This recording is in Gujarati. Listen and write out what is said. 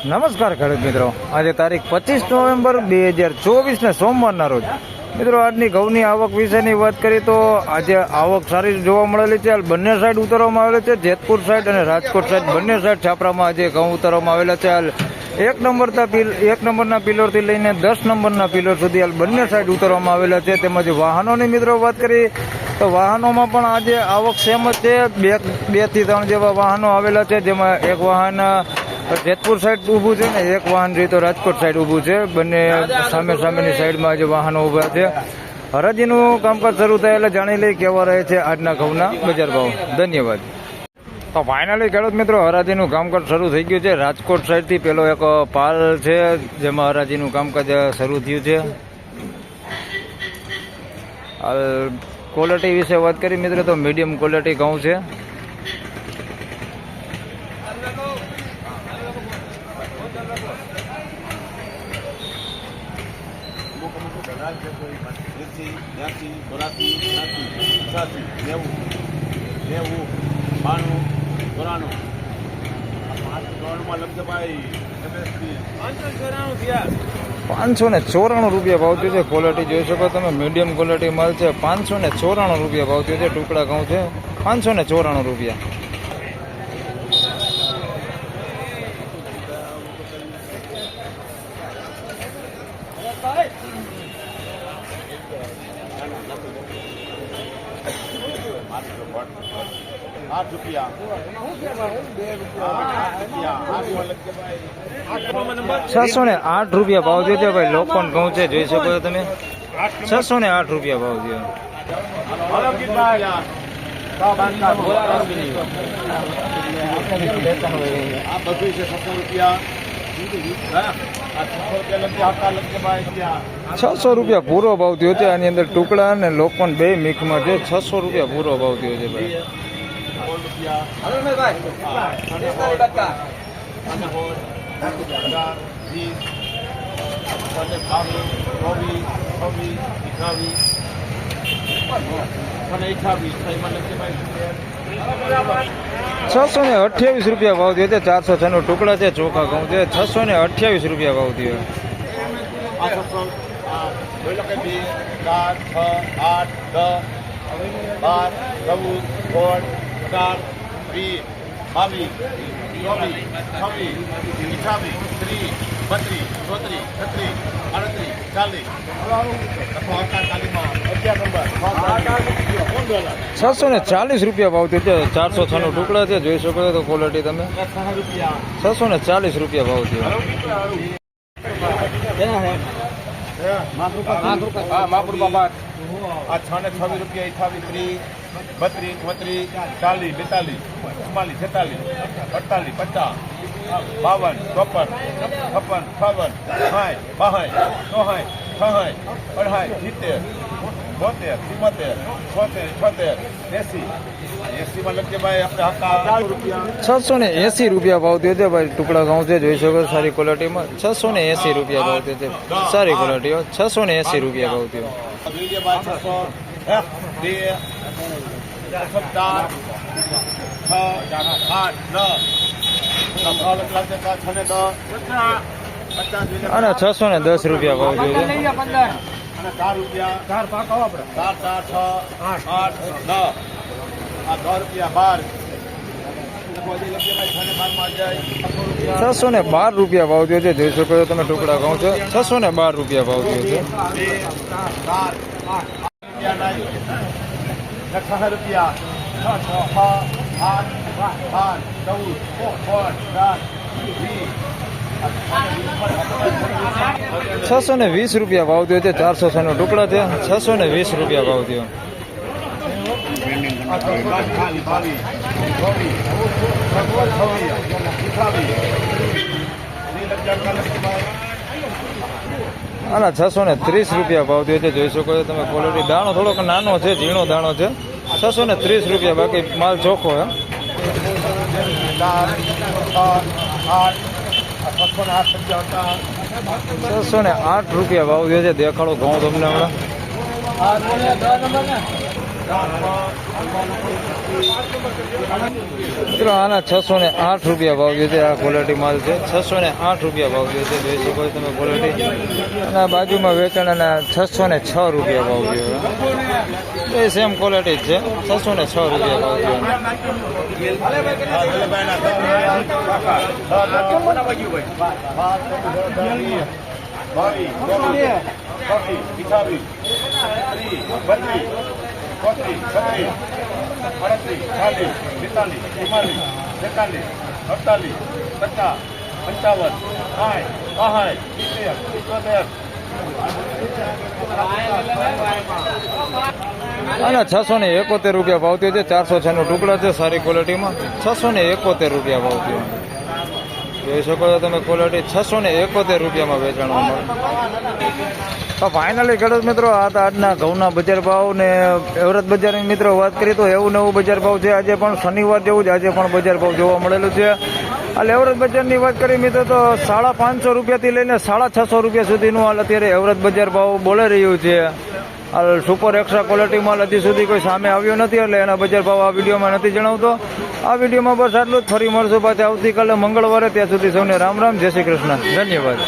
નમસ્કાર ખેડૂત મિત્રો, આજે તારીખ 25 નવેમ્બર 2024 સોમવારના રોજ મિત્રો આજની ઘઉંની આવક વિશેની વાત કરીએ તો આજે આવક સારી જોવા મળેલી છે. બંને સાઈડ ઉતારવામાં આવેલા છે, જેતપુર સાઈડ અને રાજકોટ સાઈડ બંને સાઈડ છાપરામાં આજે ઘઉં ઉતારવામાં આવેલા છે. હાલ એક નંબરના પિલરથી લઈને 10 નંબરના પિલર સુધી હાલ બંને સાઈડ ઉતારવામાં આવેલા છે. તેમજ વાહનોની મિત્રો વાત કરીએ તો વાહનોમાં પણ આજે આવક સેમ જ છે. 2 થી 3 જેવા વાહનો આવેલા છે, જેમાં એક વાહન જેતપુર સાઈડ ઊભું છે ને એક વાહન જોઈએ તો રાજકોટ સાઈડ ઊભું છે. બંને સામેની સાઈડમાં આજે વાહનો ઊભા છે. હરાજીનું કામકાજ શરૂ થાય એટલે જાણી લઈ કેવા રહે છે આજના ઘઉંના બજાર ભાવ. ધન્યવાદ. તો ફાઇનલી ખેડૂત મિત્રો હરાજીનું કામકાજ શરૂ થઈ ગયું છે. રાજકોટ સાઈડથી પેલો એક પાલ છે જેમાં હરાજીનું કામકાજ શરૂ થયું છે. હાલ ક્વોલિટી વિશે વાત કરી મિત્રો તો મીડિયમ ક્વોલિટી ઘઉં છે. ₹594 ભાવ થયો છે. ક્વોલિટી જોઈ શકો તમે, મીડિયમ ક્વોલિટી માલ છે. ₹594 ભાવ થયો છે. ટુકડા ઘઉં છે. ₹594. ₹608 ભાવ થયો છે ભાઈ. લોકોન ઘઉં છે જોઈ શકો છો તમે. ₹608 ભાવ થયો. ₹600 પૂરો ભાવ થયો છે. આની અંદર ટુકડા અને લોકોન બે મિક્સમાં છે. ₹600 પૂરો ભાવ થયો છે ભાઈ. ₹628 ભાવ થયો છે. 406 ટુકડા છે. ચોખા ઘઉં છે. ₹628 ભાવ થયો. 640 ભાવ થયો છે. 406 ટુકડા છે જોઈ શકો છો તો ક્વોલિટી તમે. ₹640 ભાવ થયો. ₹680 ભાવ થયો છે ભાઈ. ટુકડા ઘઉં છે જોઈ શકો સારી ક્વોલિટીમાં. ₹680 ભાવ થયો છે. સારી ક્વોલિટી. ₹680 ભાવ થયો. અને ₹610 ભાવ થયો છે. ₹612 ભાવ થયો છે જોઈ શકો છો તમે. ટુકડા ઘઉં છે. ₹612 ભાવ થયો છે. ₹620 ભાવ થયો છે. 406 ટુકડા છે. ₹620 ભાવ થયો. આના ₹630 ભાવ થયો છે જોઈ શકો છો તમે. ક્વોલિટી દાણો થોડોક નાનો છે, ઝીણો દાણો છે. ₹630. બાકી માલ ચોખ્ખો હે. ₹608 ભાવ થયો છે. દેખાડો ઘઉં તમને હમણાં. મિત્રો આના 608 રૂપિયા ભાવ જે છે. આ ક્વોલિટી માલ છે. 608 રૂપિયા ભાવ જે છે. જોઈ શકો છો તમે ક્વોલિટી. અને બાજુમાં વેચાણના 606 રૂપિયા ભાવ છે. એ સેમ ક્વોલિટી જ છે. 606 રૂપિયા ભાવ છે. આના 671 રૂપિયા ભાવ થયો છે. 406 ટુકડા છે. સારી ક્વોલિટીમાં 671 રૂપિયા ભાવ થયો. જોઈ શકો છો તમે ક્વોલિટી. 671 રૂપિયામાં વેચાણમાં મળે. તો ફાઇનલી ખેડૂત મિત્રો આ હતા આજના ઘઉંના બજાર ભાવ. ને એવરેજ બજારની મિત્રો વાત કરીએ તો એવું નવું બજાર ભાવ છે. આજે પણ શનિવાર જેવું જ આજે પણ બજાર ભાવ જોવા મળેલું છે. હાલ એવરેજ બજારની વાત કરીએ મિત્રો તો 550 રૂપિયાથી લઈને 650 રૂપિયા સુધીનું હાલ અત્યારે એવરેજ બજાર ભાવ બોલાઈ રહ્યું છે. હાલ સુપર એક્સ્ટ્રા ક્વોલિટી માલ હજી સુધી કોઈ સામે આવ્યો નથી, એટલે એના બજાર ભાવ આ વિડીયોમાં નથી જણાવતો. આ વિડીયોમાં બસ આટલું જ. ફરી મળશું પાછા આવતીકાલે મંગળવારે. ત્યાં સુધી સૌને રામ રામ, જય શ્રી કૃષ્ણ, ધન્યવાદ.